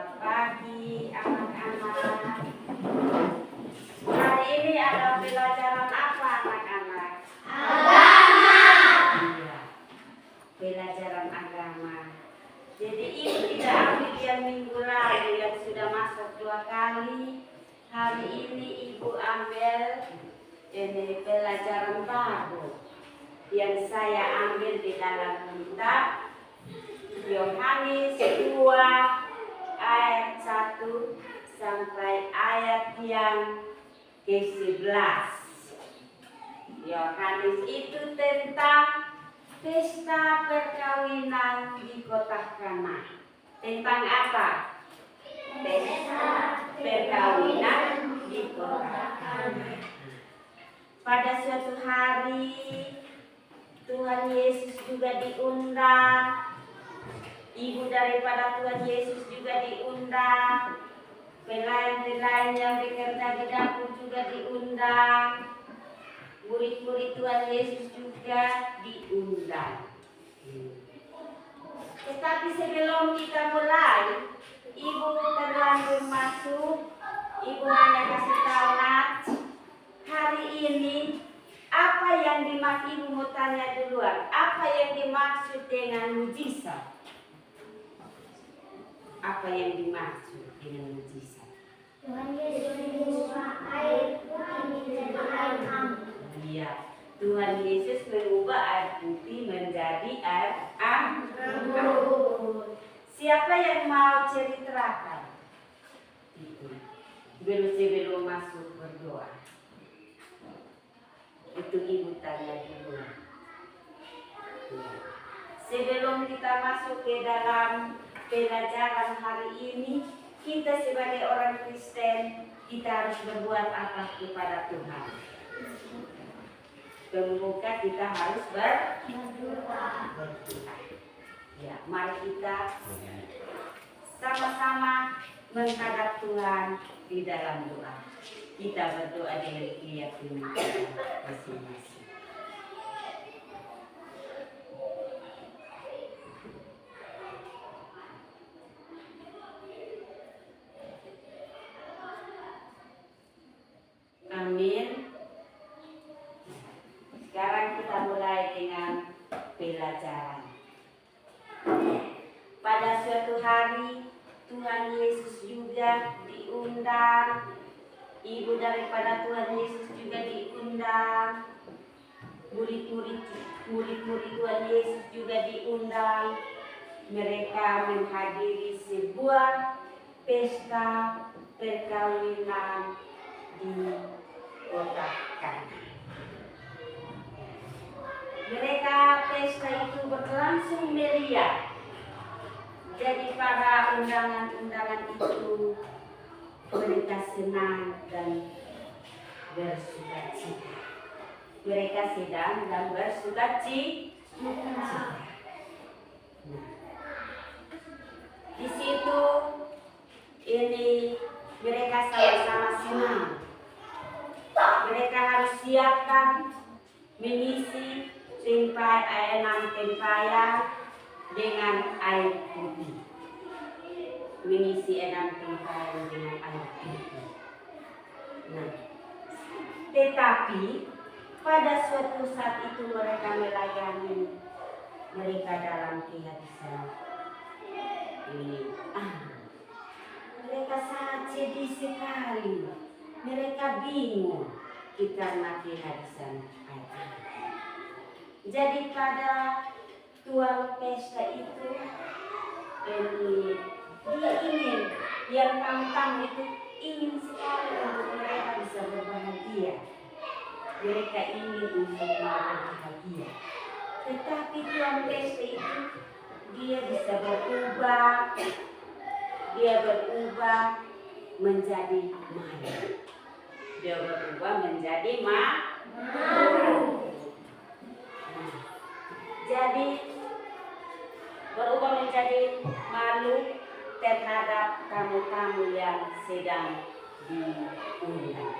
Selamat pagi anak-anak. Hari ini ada pelajaran apa anak-anak? Agama. Iya, pelajaran agama. Jadi ibu tidak ambil yang minggu lalu yang sudah masuk 2 kali. Hari ini ibu ambil ini pelajaran baru yang saya ambil di dalam kitab Yohanes 2 ayat 1 sampai ayat yang ke-11. Yohanes itu tentang pesta perkawinan di kota Kana. Tentang apa? Pesta perkawinan di kota Kana. Pada suatu hari Tuhan Yesus juga diundang. Ibu daripada Tuhan Yesus juga diundang. Pelayan-pelayan yang bekerja di dapur juga diundang. Murid-murid Tuhan Yesus juga diundang. Tetapi sebelum kita mulai, ibu terlanjur masuk. Ibu hanya kasih tahu Nat, hari ini apa yang dimaksud, ibu mau tanya duluan, apa yang dimaksud dengan mujizat? Apa yang dimaksud dengan mujizat? Tuhan Yesus mengubah air putih menjadi air anggur. Iya, Tuhan Yesus mengubah air putih menjadi air anggur. Siapa yang mau ceritakan? Itu. Sebelum masuk berdoa. Itu ibu tanya dulu. Sebelum kita masuk ke dalam pelajaran hari ini, kita sebagai orang Kristen, kita harus berbuat apa kepada Tuhan? Pembuka kita harus berdoa. Ya, mari kita sama-sama menghadap Tuhan di dalam doa. Kita berdoa dengan keyakinan kita masing-masing. Amin. Sekarang kita mulai dengan pelajaran. Pada suatu hari Tuhan Yesus juga diundang. Ibu daripada Tuhan Yesus juga diundang. Murid-murid Tuhan Yesus juga diundang. Mereka menghadiri sebuah pesta perkawinan di kota Kana. Mereka pesta itu berlangsung meriah. Jadi pada undangan-undangan itu mereka senang dan bersukacita. Mereka sedang dan bersukacita. Di situ ini mereka sama-sama senang. Mereka harus siapkan mengisi tempayan dengan air putih. Mengisi 6 tempayan dengan air putih. Nah, tetapi pada suatu saat itu mereka melayani mereka dalam kehadisan ini. Mereka sangat sedih sekali. Mereka bingung karena kehadisan air. Jadi pada tuan pesta itu dia ingin yang tamu-tamu itu ingin sekali untuk mereka bisa berbahagia. Mereka ingin untuk berbahagia. Tetapi tuan pesta itu dia bisa berubah. Dia berubah menjadi malu. Dia berubah menjadi malu. Jadi berubah menjadi malu terhadap tamu-tamu yang sedang diundang.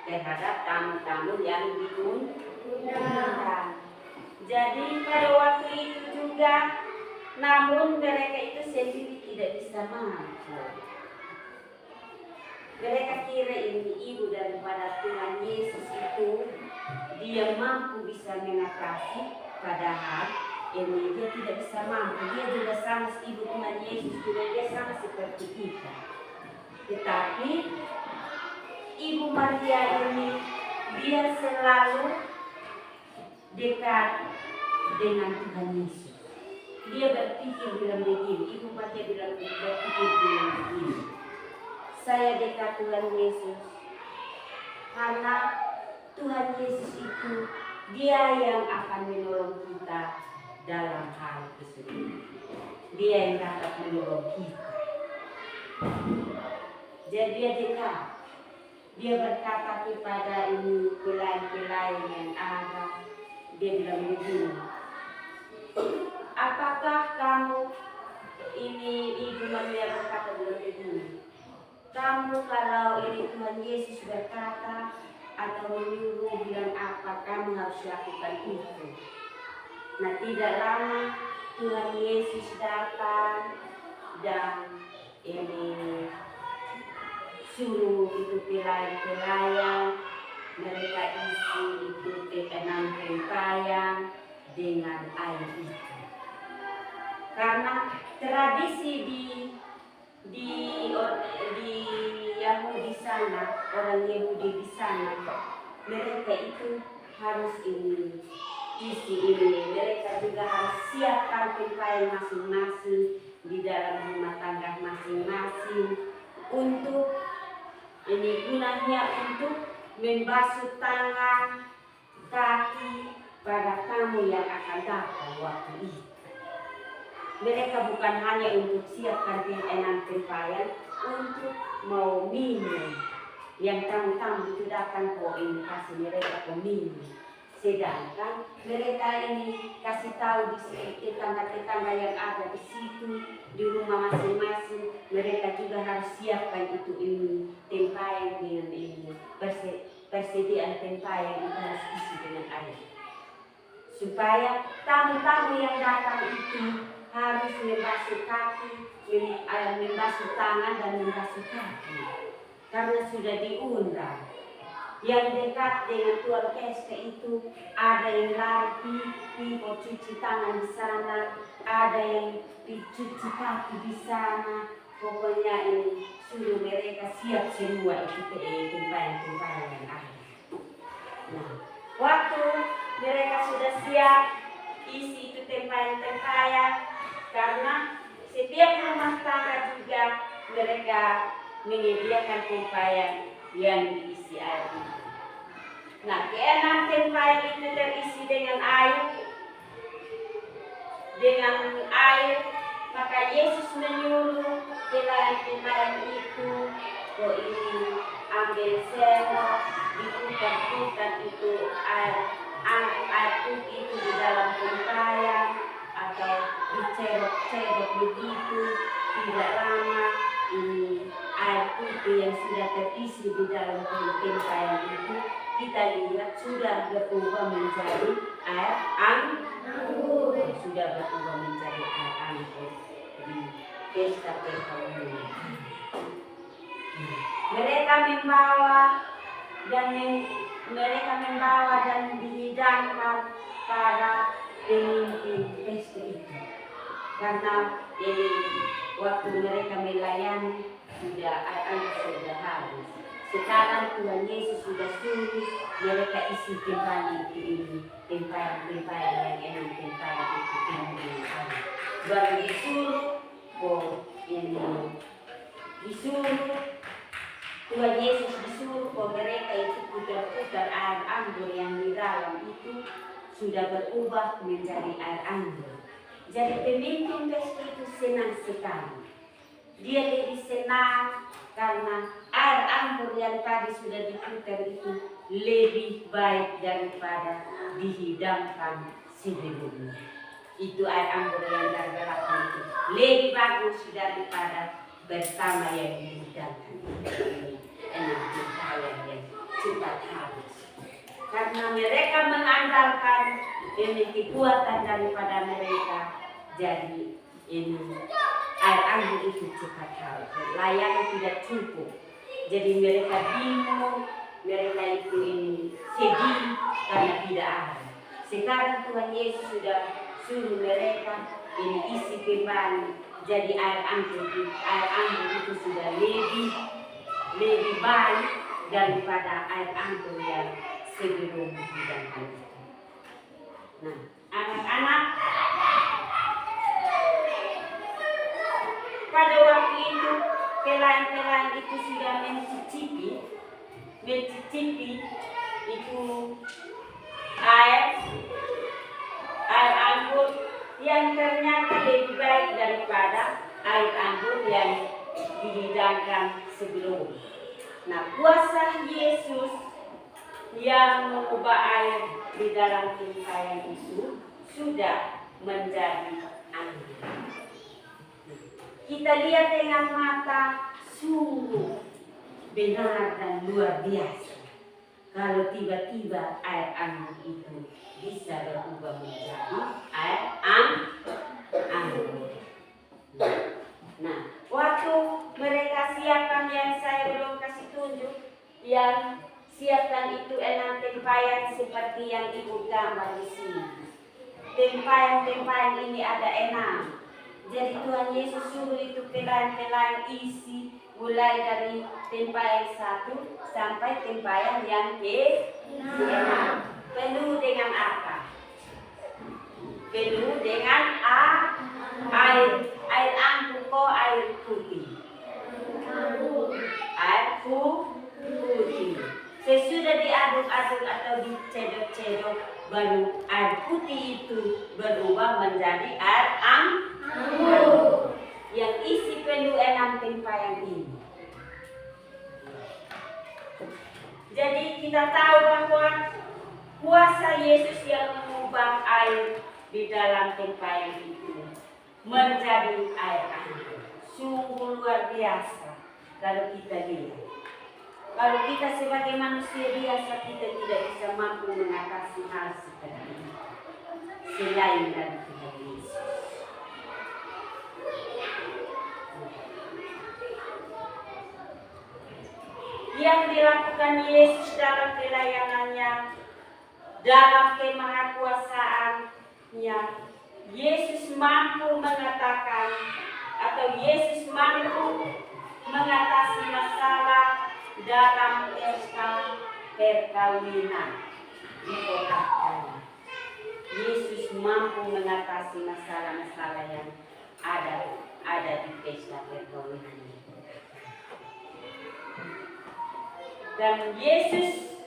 Terhadap tamu-tamu yang diundang. Jadi pada waktu itu juga, namun mereka itu sendiri tidak bisa mampu. Mereka kira ini ibu daripada Tuhan Yesus itu dia mampu bisa mengatasi, padahal ini dia tidak bisa mampu. Dia juga sama ibu Tuhan Yesus juga dia sama seperti kita. Tetapi Ibu Maria ini dia selalu dekat dengan Tuhan Yesus. Dia berpikir bilang begini, Ibu Maria berpikir bilang begini. Saya dekat Tuhan Yesus karena Tuhan Yesus itu dia yang akan menolong kita dalam hal kesulitan. Dia yang dapat menolong kita. Jadi dia dekat. Dia berkata kepada ini pelayan-pelayan yang ada. Dia bilang begini, apakah kamu ini Ibu Maria berkata bilang begini, kamu kalau ini Tuhan Yesus berkata atau menyuruh bilang apa, kamu harus lakukan itu. Nah, tidak lama Tuhan Yesus datang dan ini suruh itu pelayan-pelayan, mereka isi itu ke-6 tempayan dengan air itu. Karena tradisi di Yahudi sana, orang Yahudi di sana, mereka itu harus ini isi ini, mereka juga harus siapkan tempayan masing-masing di dalam rumah tangga masing-masing untuk ini gunanya untuk membasuh tangan, kaki pada tamu yang akan datang waktu itu. Mereka bukan hanya untuk siapkan 6 tempayan untuk mau minum. Yang tamu-tamu itu datang kok ini kasih mereka minum. Sedangkan mereka ini kasih tahu di tetangga-tetangga yang ada di situ, di rumah masing-masing, mereka juga harus siapkan itu ini tempayan dengan ini persediaan tempayan itu harus isi dengan air, supaya tamu-tamu yang datang itu harus membasuh kaki, membasuh tangan dan membasuh kaki, karena sudah diundang. Yang dekat dengan tuan pesta itu ada yang lari mau cuci tangan di sana, ada yang cuci kaki di sana. Pokoknya ini suruh mereka siap semua itu tempayan-tempayan yang ada. Nah, waktu mereka sudah siap isi itu tempayan-tempayan, karena setiap rumah tangga juga mereka menyediakan tempayan yang diisi air itu. Nah, ke-6 tempayan itu terisi dengan air, maka Yesus menyuruh pelayan-pelayan itu kok ini ambil sendok, diputar-putar itu air putih itu di dalam tempayan atau dicerok-cerok begitu. Tidak lama ini air putih yang sudah terisi di dalam tempayan itu kita lihat sudah berubah menjadi air anggur. Sudah berubah menjadi air anggur di pesta perkawinan. Mereka membawa dan dihidangkan pada pemimpin pesta itu. Karena waktu mereka melayani sudah air anggur sudah habis. Sekarang Tuhan Yesus sudah suruh mereka isi tempayan ini, tempayan yang 6 tempayan itu ini. Baru disuruh Tuhan Yesus disuruh mereka itu putar-putar air anggur yang di dalam itu sudah berubah menjadi air anggur. Jadi pemimpin pesta itu senang sekali. Dia lebih senang karena air anggur yang tadi sudah diputar itu lebih baik daripada dihidangkan sebelumnya. Itu air anggur yang dari belakang itu lebih bagus daripada pertama yang dihidangkan. Enak tempayan yang cepat habis. Karena mereka mengandalkan ini kekuatan daripada mereka. Jadi ini air anggur itu cepat habis. Layangan tidak cukup. Jadi mereka bingung, mereka itu sedih karena tidak ada. Sekarang Tuhan Yesus sudah suruh mereka ini isi kembali. Jadi air anggur itu sudah lebih baik daripada air anggur yang sebelum dihidangkan. Nah, anak-anak, pada waktu itu pelayan-pelayan itu sudah mencicipi itu air anggur yang ternyata lebih baik daripada air anggur yang dihidangkan sebelum. Nah, kuasa Yesus yang mengubah air di dalam tempayan itu sudah menjadi anggur. Kita lihat dengan mata sungguh benar dan luar biasa. Kalau tiba-tiba air anggur itu bisa berubah menjadi air anggur. Nah, waktu mereka siapkan yang saya belum kasih tunjuk, yang siapkan itu 6 tempayan seperti yang ibu gambar di sini. Tempayan ini ada 6. Jadi Tuhan Yesus suruh itu pelayan-pelayan isi mulai dari tempayan 1 sampai tempayan yang ke-6. Penuh dengan apa? Penuh dengan air anggur kok air putih. Air putih. Sesudah diaduk-aduk atau dicedok-cedok, baru air putih itu berubah menjadi air anggur yang isi penuh 6 tempayan ini. Jadi kita tahu bahwa kuasa Yesus yang mengubah air di dalam tempayan itu menjadi air anggur. Sungguh luar biasa kalau kita lihat. Kalau kita sebagai manusia biasa, kita tidak bisa mampu mengatasi hal seperti ini selain dari Tuhan Yesus. Yang dilakukan Yesus dalam pelayanannya, dalam kemahakuasaannya, Yesus mampu mengatakan atau Yesus mampu mengatasi masalah dalam pesta perkawinan di kota Kana. Yesus mampu mengatasi masalah-masalah yang ada di pesta perkawinan itu. Dan Yesus,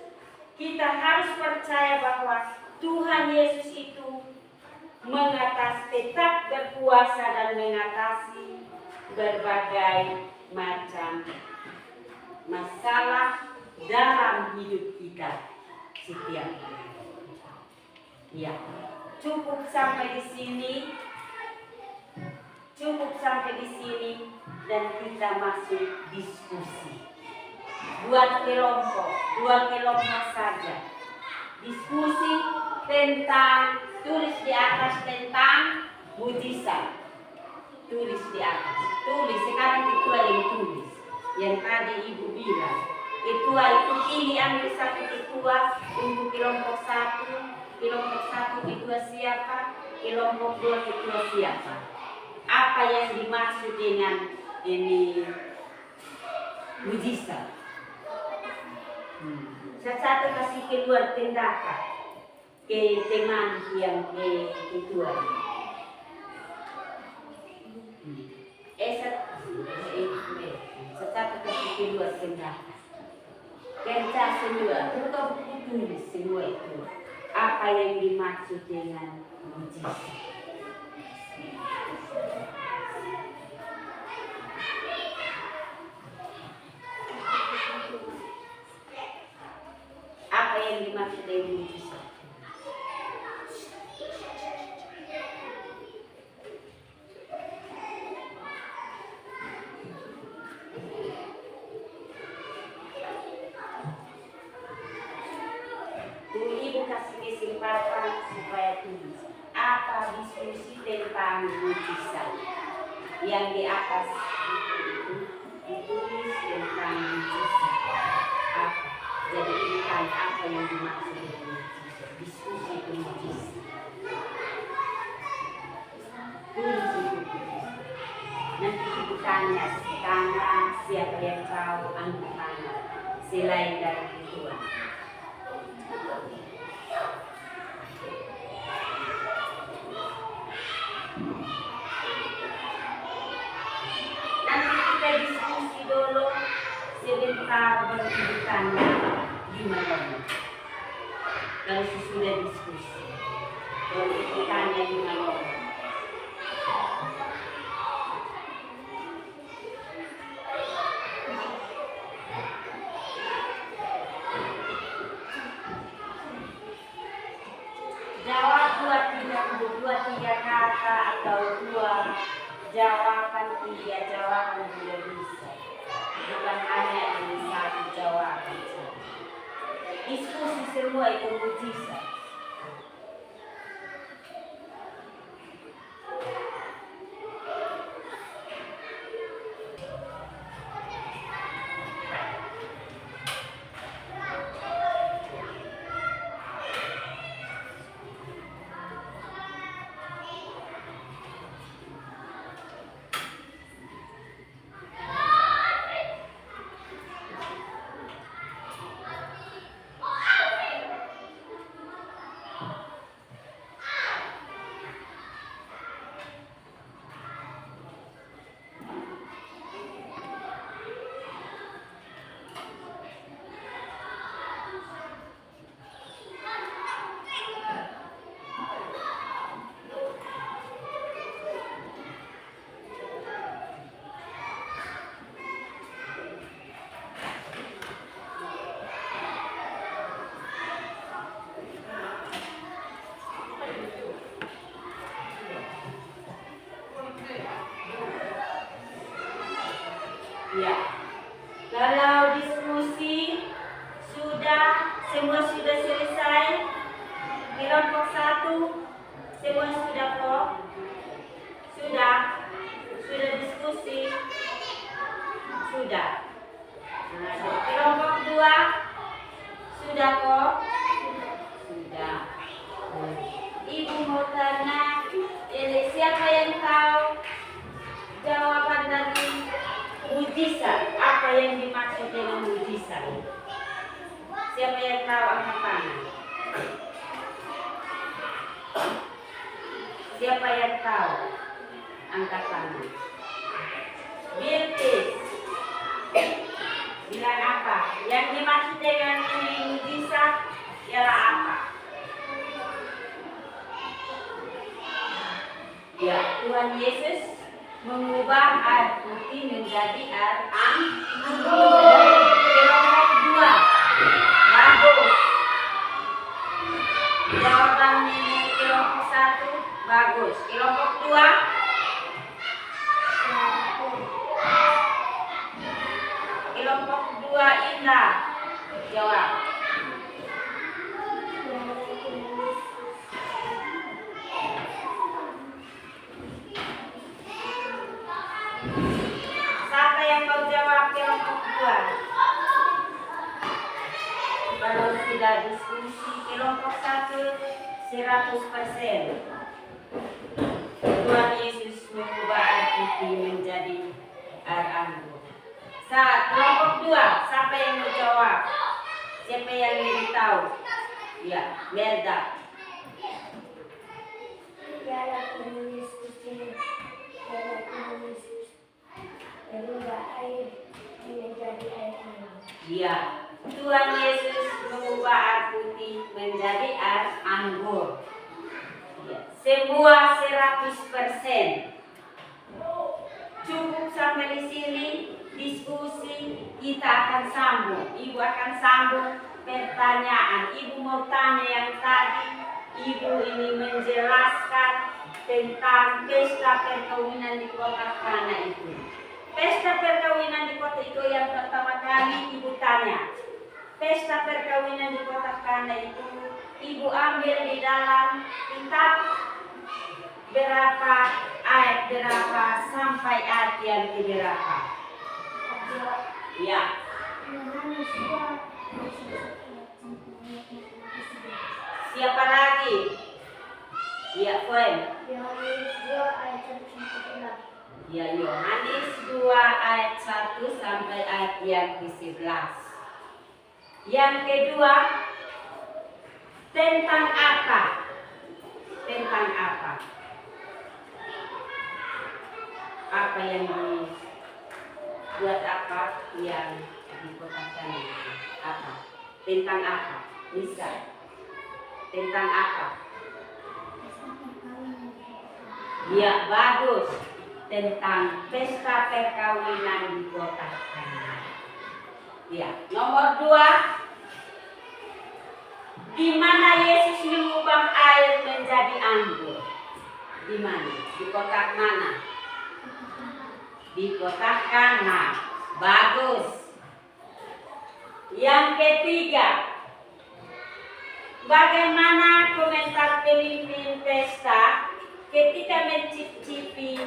kita harus percaya bahwa Tuhan Yesus itu tetap berkuasa dan mengatasi berbagai macam masalah dalam hidup kita setiap hari. Ya, cukup sampai di sini dan kita masuk diskusi. Dua kelompok saja. Diskusi tentang, tulis di atas tentang mujizat. Tulis di atas. Sekarang ketua yang tulis. Yang tadi ibu bilang, ketua itu pilih ambil satu ketua untuk kelompok 1 ketua siapa, kelompok 2 ketua siapa. Apa yang dimaksud dengan ini mujizat? Satu kasih keluar tindakan ke teman yang ketua. Satu kasih keluar tindakan. Kerja semua, bukan tulis semua itu. Apa yang dimaksud dengan mujizat? Apa yang dimaksud dengan mujizat? Ibu kasih kesempatan supaya tulis. Apa diskusi tentang mujizat? yang di atas itu ditulis tentang mujizat apa. Jadi ini kan apa yang dimaksud dengan mujizat, diskusi itu mujizat. Tulis itu. Nanti ibu tanya siapa yang tahu angkat tangan selain dari Tuhan. Nanti kita diskusi dulu sebentar berkejutannya gimana. Kalau sesudah diskusi, kalau ibu tanya gimana. Jawab dua tiga kata atau dua jawaban, tiga jawaban juga bisa. Bukan hanya ini satu jawaban. Diskusi semua itu mujizat. Ya, kalau diskusi semua sudah selesai, kelompok 1 semua sudah kok? Sudah diskusi? Sudah. Nah, kelompok 2 sudah kok? Sudah. Ibu mau tanya, siapa yang tahu jawaban dari mujizat? Apa yang dimaksud dengan mujizat? Siapa yang tahu angkat tangan? Siapa yang tahu angkat tangan? Bilqis bilang apa? Yang dimaksud dengan ini mujizat ialah apa? Ya, Tuhan Yesus mengubah air putih menjadi air anggur. Kelompok 2 bagus. Jawabannya kelompok 1 bagus. Kelompok 2 indah. Jawab. Siapa yang mau jawab kelompok 2? Kalau sudah diskusi kelompok 1 100%. Tuhan Yesus mengubah air putih menjadi air anggur. Kelompok 2, siapa yang mau jawab? Siapa yang lebih tahu? Ya, Melda. Berubah air menjadi air anggur. Ya, Tuhan Yesus mengubah air putih menjadi air anggur. Ya, semua 100%. Cukup sampai di sini diskusi, kita akan sambung. Ibu akan sambung pertanyaan. Ibu mau tanya yang tadi, ibu ini menjelaskan tentang pesta perkawinan di kota Kana itu. Pesta perkawinan di kota itu yang pertama kali ibu tanya. Pesta perkawinan di kota Kana itu ibu ambil di dalam kitab berapa, ayat berapa sampai ayat yang berapa? Ya. Yohanes 2 Siapa lagi? Ya, Fen. Yohanes 2 ayat 1 sampai 11. Ya, Yohanes 2 ayat 1 sampai ayat yang ke-11. Yang kedua, tentang apa? Tentang apa? Apa yang dibuat, apa yang dikotakan itu? Apa? Tentang apa? Bisa. Tentang apa? Ya, bagus. Tentang pesta perkawinan di kota Kana. Ya, nomor 2. Di mana Yesus mengubah air menjadi anggur? Di mana? Di kota mana? Di kota Kana. Bagus. Yang ketiga, bagaimana komentar pemimpin pesta ketika mencicipi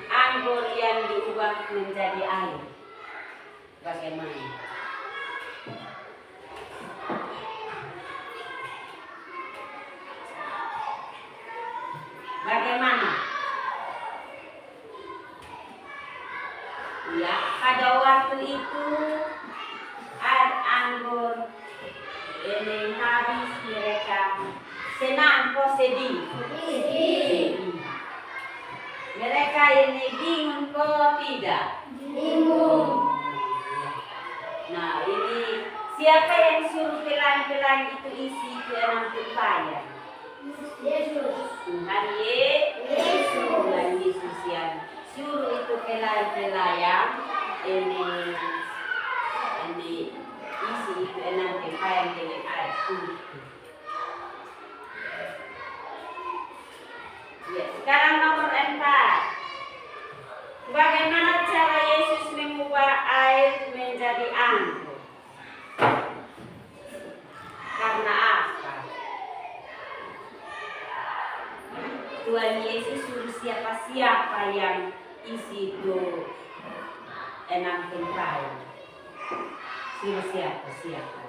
anggur yang diubah menjadi air? Bagaimana? Bagaimana? Ya, pada waktu itu air anggur ini habis, mereka senang atau sedih? Sedih. Mereka ini bingung kok tidak? Bingung. Nah, ini siapa yang suruh pelan-pelan itu isi ke 6 tempayan? Yesus. Tuhan Yesus yang suruh itu pelan-pelan ini isi itu 6 tempayan dengan air putih. Ya, sekarang nomor 4. Bagaimana cara Yesus mengubah air menjadi anggur? Karena apa? Tuhan Yesus suruh siapa-siapa yang isi itu 6 tempayan. Suruh siapa-siapa.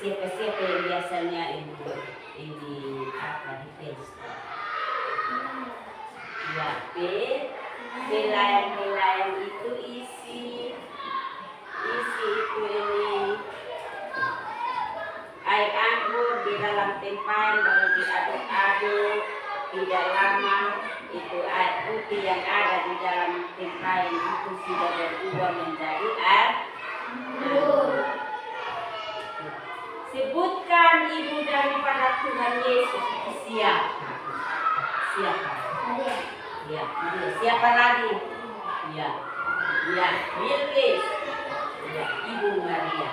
Siapa-siapa yang biasanya ini apa di pesta? Ya, pelayan-pelayan itu isi itu ini air anggur di dalam tempayan, baru diaduk-aduk, tidak lama itu air putih yang ada di dalam tempayan itu sudah berubah menjadi air anggur. Sebutkan ibu daripada Tuhan Yesus itu siapa? Siapa? Ya, siapa lagi? Ya, Bilqis. Ya, Ibu Maria.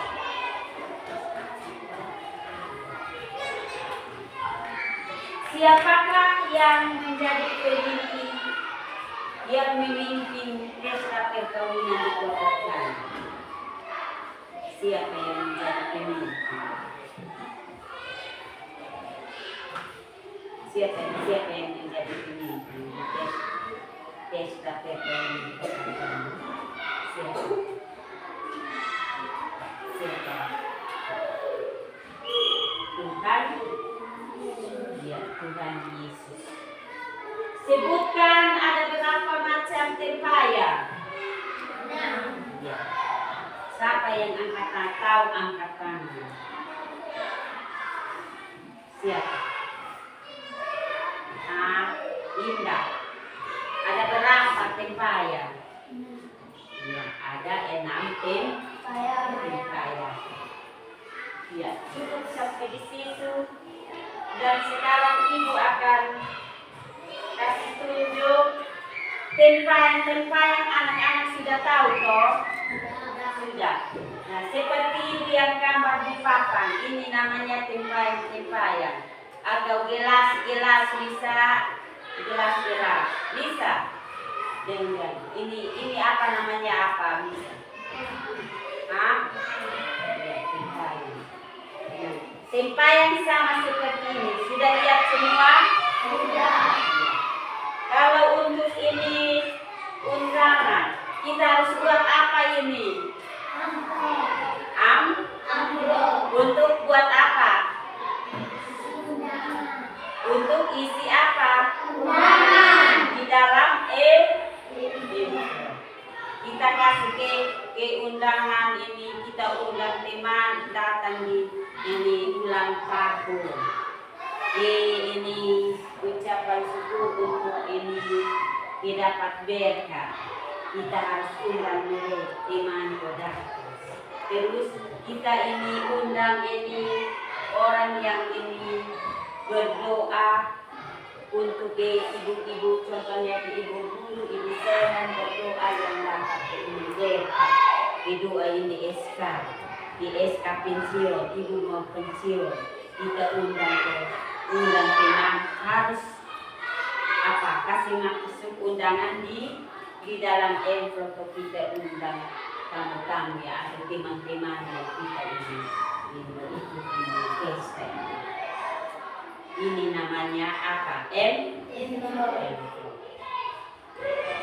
Siapakah yang menjadi pemimpin, yang memimpin pesta perkawinan di kota Kana? Siapa yang menjadi pemimpin? Siapa yang menjadi pemimpin pesta perkawinan di kota Kana? Siapa? Tuhan Yesus. Sebutkan ada berapa macam tempayan? 6. Ya. Siapa yang angkat tahu angkat tangan? Siapa? Indah. Ada berapa tempayan? Ya, ada 6 tempayan. Ya, cukup sampai di situ. Dan sekarang ibu akan kasih tunjuk tempayan anak-anak sudah tahu toh? Sudah. Nah, seperti ibu yang gambar di papan, ini namanya tempayan atau gelas bisa, gelas bisa. Dan ini apa namanya, apa bisa? Ya, tempayan. Tempayan sama seperti ini. Sudah lihat semua? Sudah. Kalau untuk ini undangan, kita harus buat apa ini? Amplop. Untuk buat apa? Undangan. Untuk isi apa? Undangan. Di dalam kita kasih ke undangan ini, kita undang teman datang di ini ulang tahun. Ini ucapan syukur untuk ini didapat berkah. Kita harus undang mereka teman datang. Terus kita ini undang ini orang yang ini berdoa untuk ibu-ibu, contohnya ibu guru, ibu sehan berdoa yang dapat ini berkah. Doa ini di SK pensiun, ibu mau pensiun, kita undang teman harus apa? Kasih masuk undangan di dalam envelope kita undang tamu-tamu ya, atau teman-teman yang kita ini mengikuti pesta ini. Ini namanya apa? Envelope.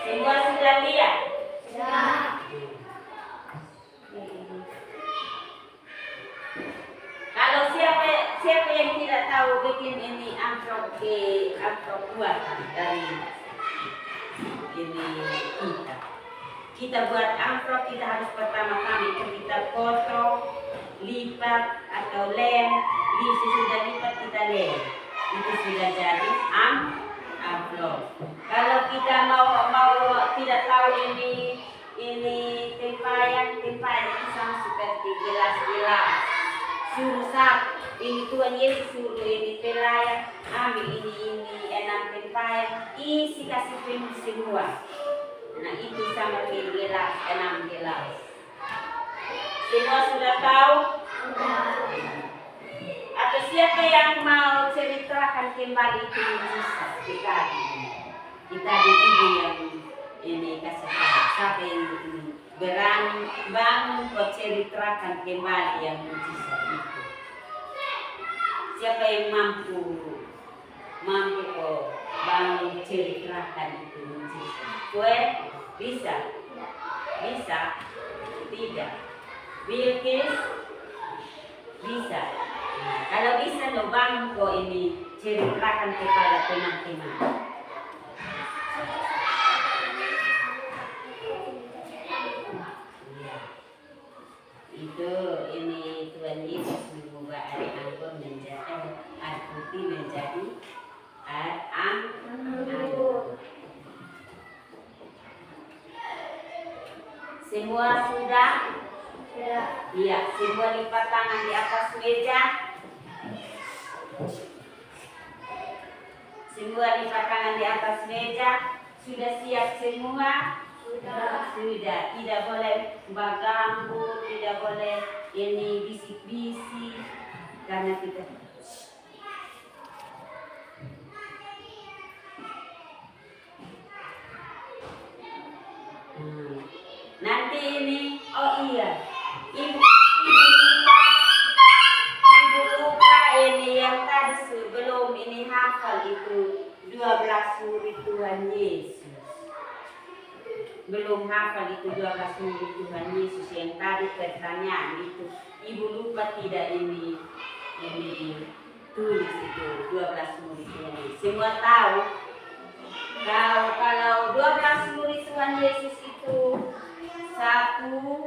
Semua sudah lihat? Sudah. Kalau siapa yang tidak tahu bikin ini amplop buat dari ini kita buat amplop, kita harus pertama-tama itu kita foto, lipat atau lem. Sudah lipat kita lem, itu sudah jadi amplop. Kalau kita mau tidak tahu ini tempayan itu sama seperti gelas-gelas. Suruh ini Tuhan Yesus suruh ini pelayan ambil ini 6 tempayan, isi kasih penuh semua. Nah itu sama gelas 6 gelas. Semua sudah tahu? Atau siapa yang mau ceritakan kembali itu Yesus kita ibu yang ini kasih tahu. Siapa yang ini berani bangun buat ceritakan kembali yang mujizat itu. Siapa yang mampu kok bangun ceritakan itu mujizat? Kue bisa? Tidak. Bilkis bisa. Nah, kalau bisa lo bangun kok ini ceritakan kepada teman-teman. Itu ini Tuhan Yesus mengubah air anggur menjadi air putih menjadi air anggur. Semua sudah? Iya, semua lipat tangan di atas meja. Semua lipat tangan di atas meja. Sudah siap semua? Sudah. Tidak boleh mengganggu, tidak boleh ini bisik-bisik karena kita nanti ini ibu lupa ini yang tadi sebelum ini hafal itu 12 murid Tuhan Yesus. Belum hafal itu 12 murid Tuhan Yesus yang tadi pertanyaan itu. Ibu lupa tidak ini tulis itu 12 murid Tuhan Yesus. Semua tahu? Kalau 12 murid Tuhan Yesus itu 1, 2,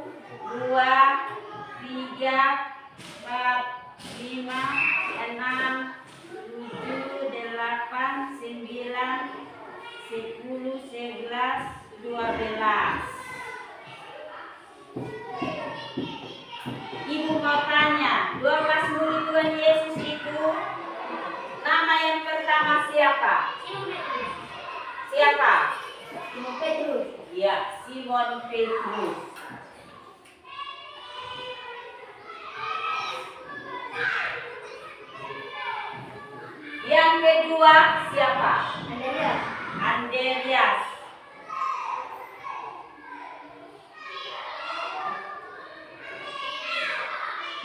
3, 4, 5, 6, 7, 8, 9, 10, 11, 12. Ibu mau tanya, 12 murid Tuhan Yesus itu nama yang pertama siapa? Siapa? Simon Petrus. Ya, Simon Petrus. Yang kedua siapa? Andreas.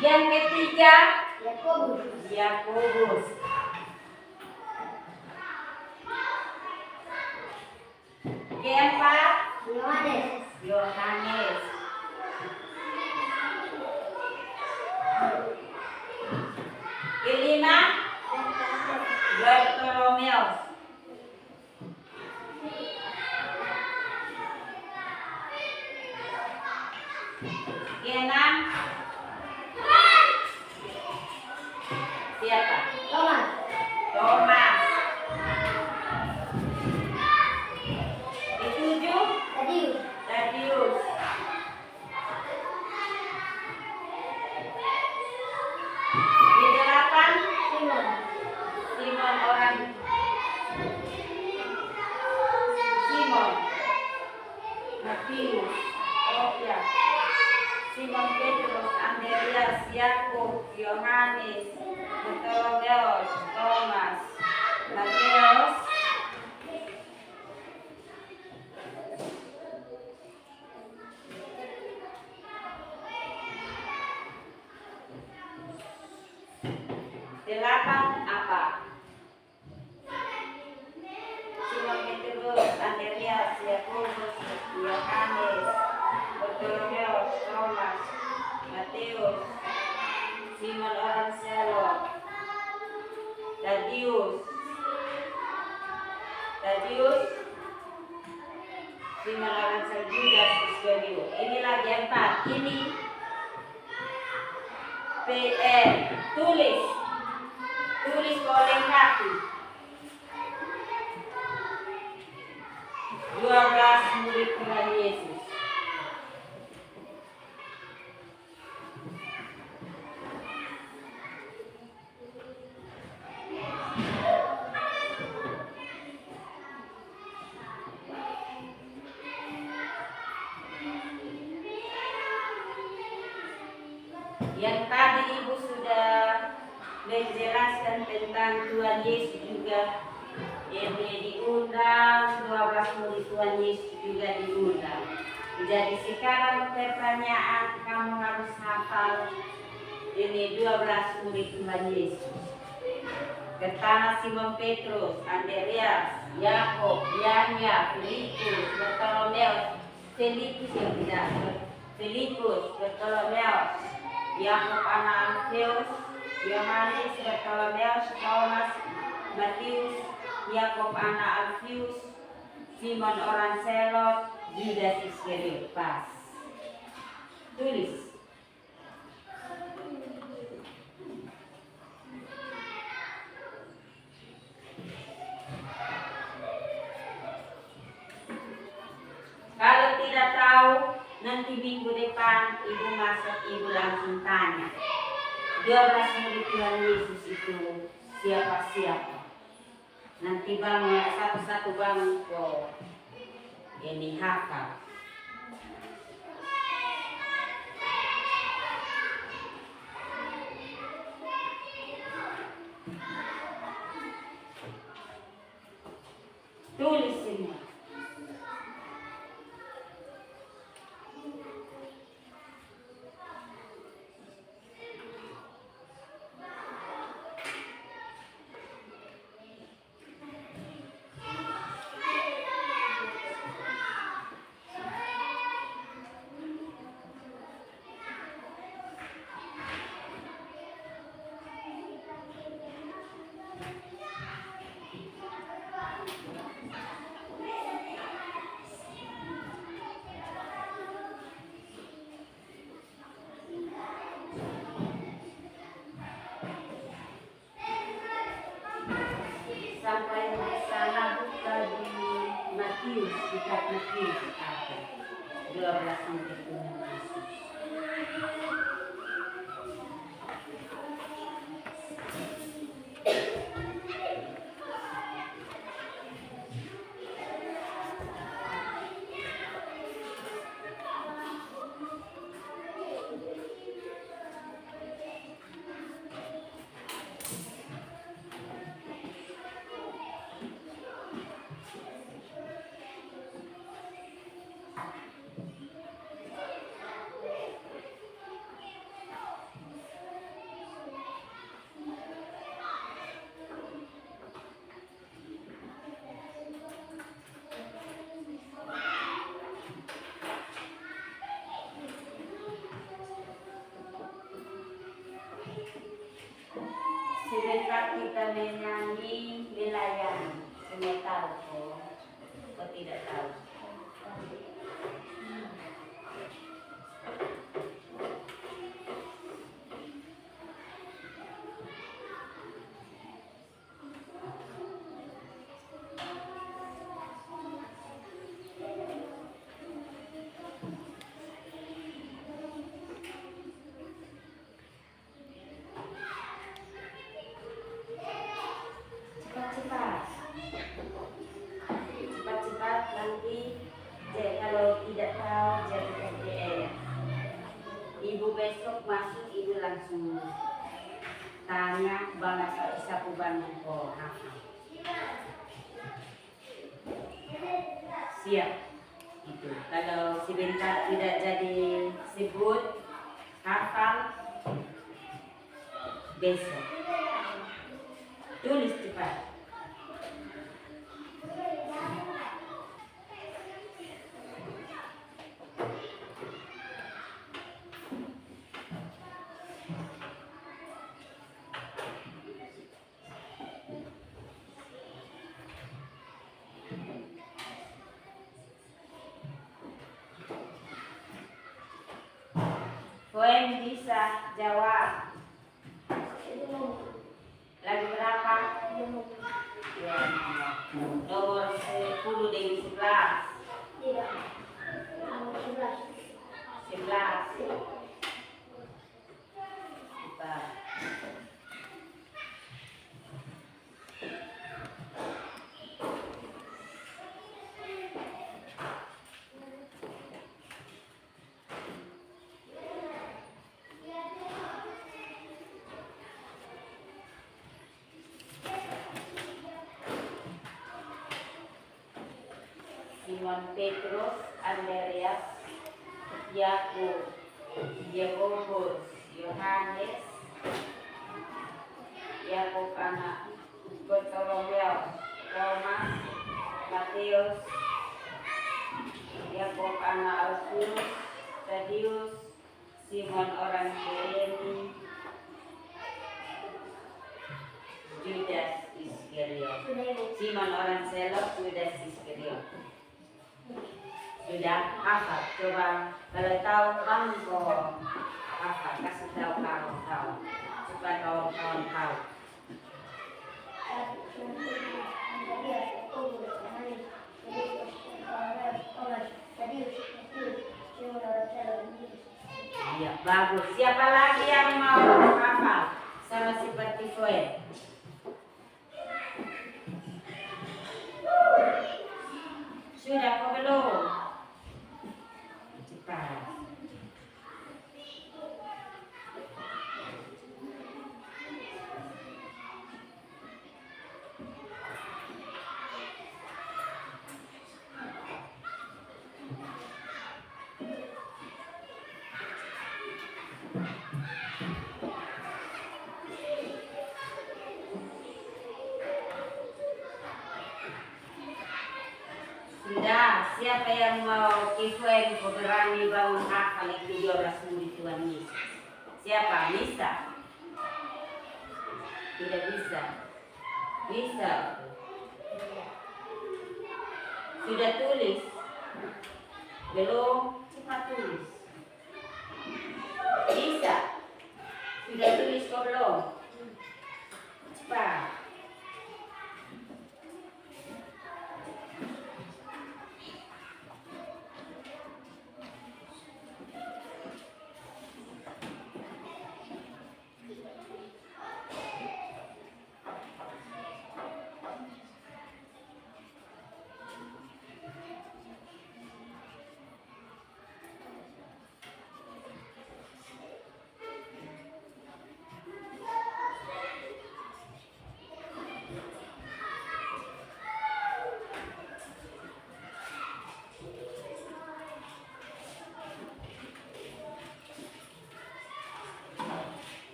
Yang ketiga Yakobus. Keempat, Yohanes. Kelima, Bartolomeus. Keenam, siapa? Thomas. Ketujuh, Tadius. Kedelapan, Simon orang Simon. Matius. Oh ya. Simon Petrus, Andreas, Yakub, Yohanes, Bartolomeus, Thomas, Matius, delapan apa? Simon Petrus, Andreas, Yakobus, Yohanes, Bartolomeus, Thomas, Matius, Simon orang Selot, Tadius, Simon orang Selot, Judas Iskariot. Ini lagi empat. Ini PR. Tulis kau lengkapi. 12 murid Tuhan Yesus. Yang tadi Ibu sudah menjelaskan tentang Tuhan Yesus juga. Ini diundang, 12 murid Tuhan Yesus juga diundang. Jadi sekarang pertanyaan kamu harus hafal ini 12 murid Tuhan Yesus. Pertama Simon Petrus, Andreas, Yakub, Yahya, Filipus, Bartolomeus, Bartolomeus, Yakub anak Alfeus, Yohanes, Bartolomeus, Thomas, Matius, Yakub anak Alfius, Simon orang Selot, Judas Iskariot. Pas. Tulis. Kalau tidak tahu, nanti minggu depan Ibu masuk, Ibu langsung tanya. 12 murid Tuhan Yesus itu siapa-siapa? Nanti bang satu-satu bang kok ini hafal. Tulis semua. Sampai di sana buka di Matius, kitab Matius ada 12 murid Tuhan Yesus. kita menyanyi melayani. Semua tahu kok. Kok tidak tahu? Cepat-cepat nanti kalau tidak tahu jadi RDR. Ibu besok masuk, ibu langsung tanya bangsa isapu bangun kok hafal. Siap. Itu. Kalau sebentar tidak jadi sebut hafal besok. Tulis cepat. Poem bisa jawab. Lagu berapa? Ya, nomor 10 dengan 11. Tidak. Nomor 11. 11. Cepat. Simon Petrus, Andreas, Yakub, Yakobus, Yohanes, Yakub anak Bartolomeo, Thomas, Matius, Yakub anak Alfeus, Tadeus, Simon orang Kirene, Judas Iskariot. Simon orang Selok, Judas Iskariot. Sudah hafal, coba kalau tahu kamu kok hafal, kasih tahu kamu tahu supaya kawan-kawan tahu. Iya, bagus. Siapa lagi yang mau hafal sama seperti poem? Sudah kok belum? Cepat. Sudah, siapa yang mau kifuen berani bangun hafal itu 12 murid Tuhan Yesus? Siapa? Bisa? Tidak bisa? Bisa? Sudah tulis? Belum? Cepat tulis. Bisa? Sudah tulis kok belum? Cepat.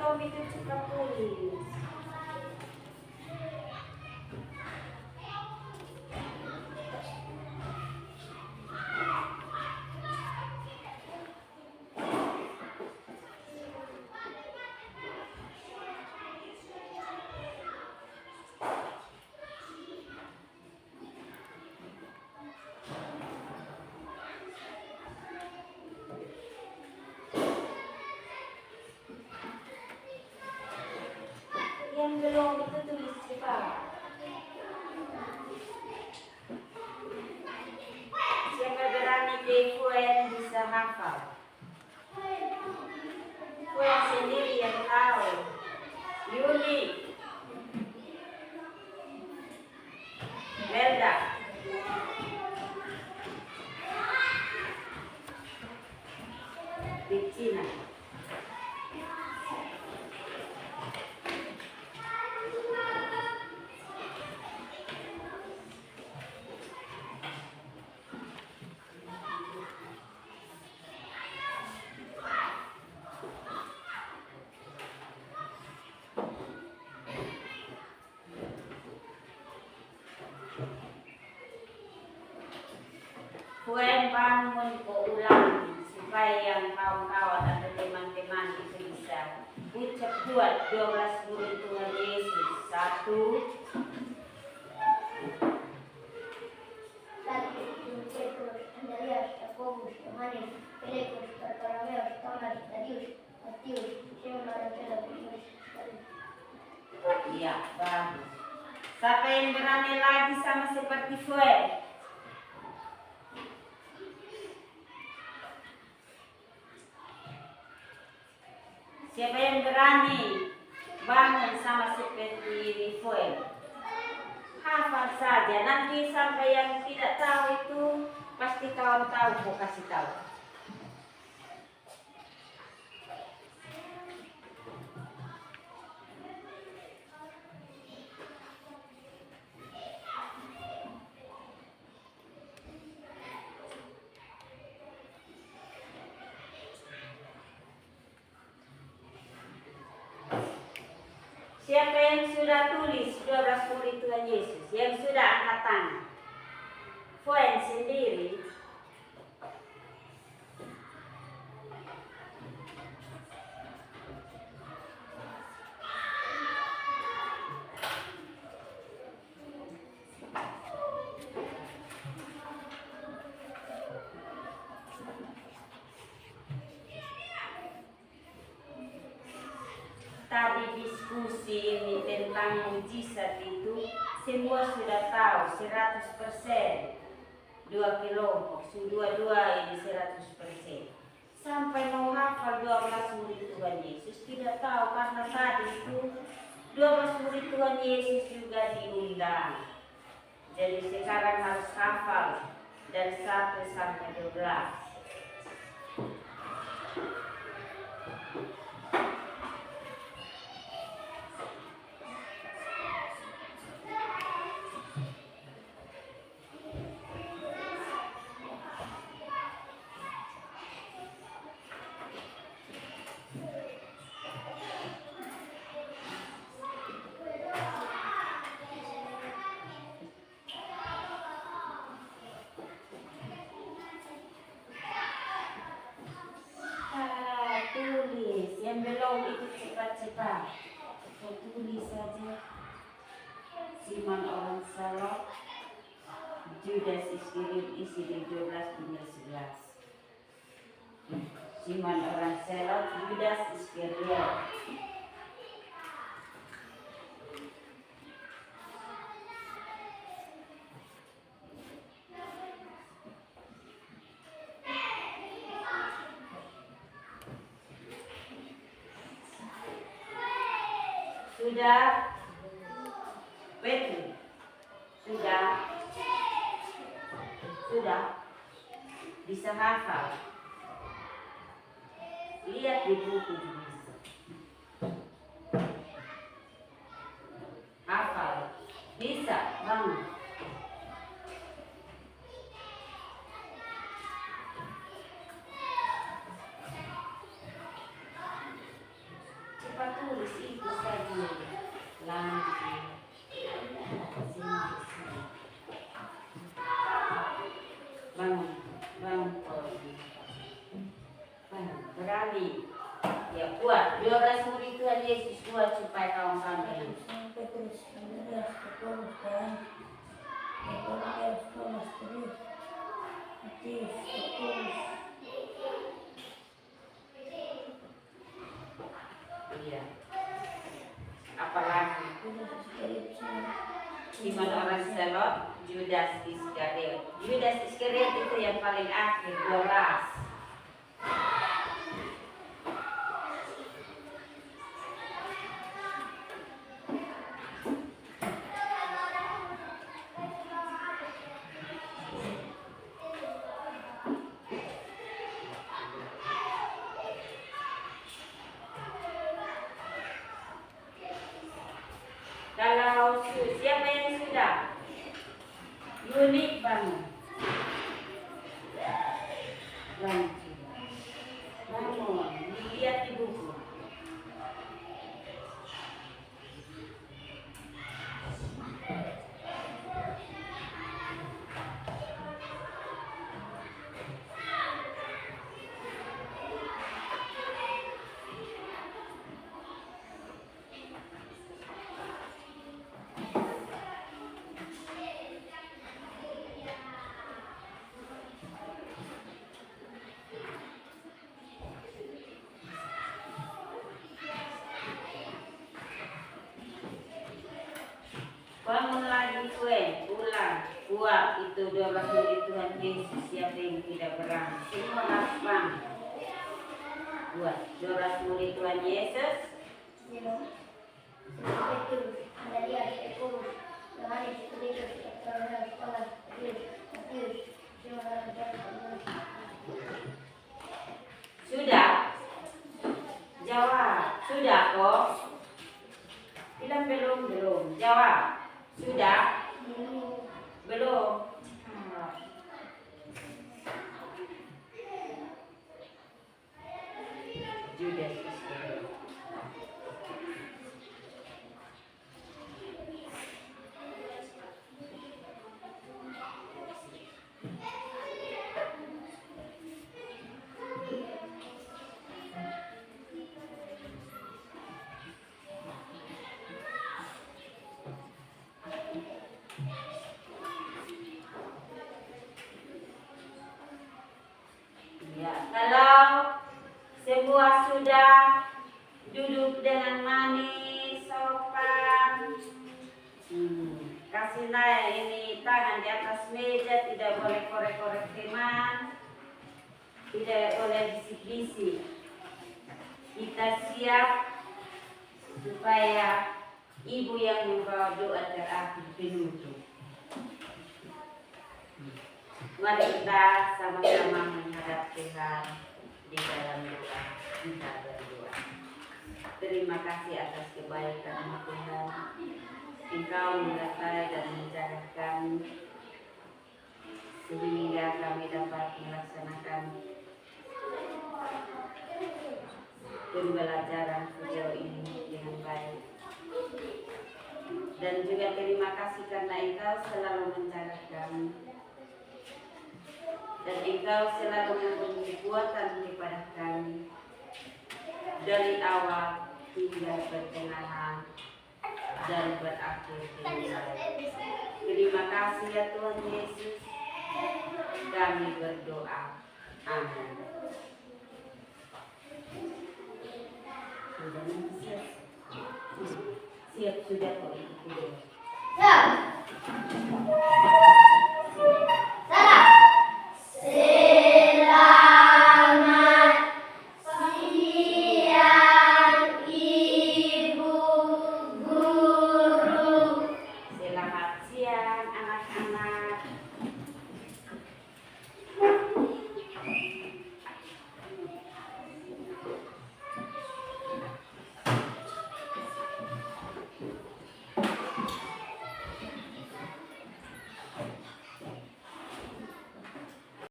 belum itu suka tulis. Yang belum itu tulis coba. Siapa berani Puen bisa hafal? Puen sendiri yang tahu. Yuli, Belda, di Cina. Puen bangun kau ulang supaya yang kawan-kawan atau teman-teman itu bisa ucap kuat 12 murid Tuhan Yesus. 1, Petrus, Andreas, Jacobus, Yohanes, Filipus, Bartolomeus, Thomas, Tadius, Matius, Simon orang Zelotes, iya bagus. Siapa yang berani lagi sama seperti Puen? Siapa yang berani bangun sama seperti Puen? Hafal saja, nanti sampai yang tidak tahu itu pasti kawan tahu, mau kasih tahu. Siapa yang sudah tulis 12 murid Tuhan Yesus? Yang sudah angkat tangan? Puen sendiri. Tadi diskusi ini tentang mujizat itu semua sudah tahu 100%. 2 kelompok, dua-dua ini 100%. Sampai mau hafal 12 murid Tuhan Yesus tidak tahu karena tadi itu 12 murid Tuhan Yesus juga diundang. Jadi sekarang harus hafal dari 1 sampai 12. Tulis, yang belum itu cepat-cepat. Kau tulis saja. Simon orang Selot, Judas Iskariot isi di 12 benar 11. Simon orang Selot, Judas Iskariot. Sudah, Petrus, sudah, bisa hafal. Lihat di buku bisa. Hafal, bisa, bangun. Cepat orang Selot, Judas Iskariot. Judas Iskariot itu yang paling akhir, 12. Kalau siapa yang sudah? Unik bangun. Bangun. Lihat di buku. Bangun lagi kue, ulang, buat itu 12 murid Tuhan Yesus. Siapa yang tidak berani, semua harus bangun. Buat 12 murid Tuhan Yesus. Petrus, Andreas, Yakobus, Yohanes, Filippus, Bartolomeus, Thomas, Matius, Simon orang Kiri. Sudah? Jawab. Sudah kok? Bilang belum. Jawab. Sudah? Belum. Judas Iskariot. Ya, kalau semua sudah duduk dengan manis, sopan, kasih naik ini tangan di atas meja, tidak boleh korek-korek teman, tidak boleh bisik-bisik. Kita siap supaya ibu yang membawa doa terakhir penutup. Mari kita sama-sama menghadap Tuhan di dalam doa. Kita berdoa. Terima kasih atas kebaikan Tuhan. Engkau menyertai dan menjaga kami sehingga kami dapat melaksanakan pembelajaran sejauh ini dengan baik. Dan juga terima kasih karena Engkau selalu menjaga kami. Dan Engkau selalu memberi kekuatan kepada kami dari awal hingga pertengahan dan berakhir dengan baik. Terima kasih ya Tuhan Yesus. Kami berdoa. Amin. Siap sudah kok. Ya.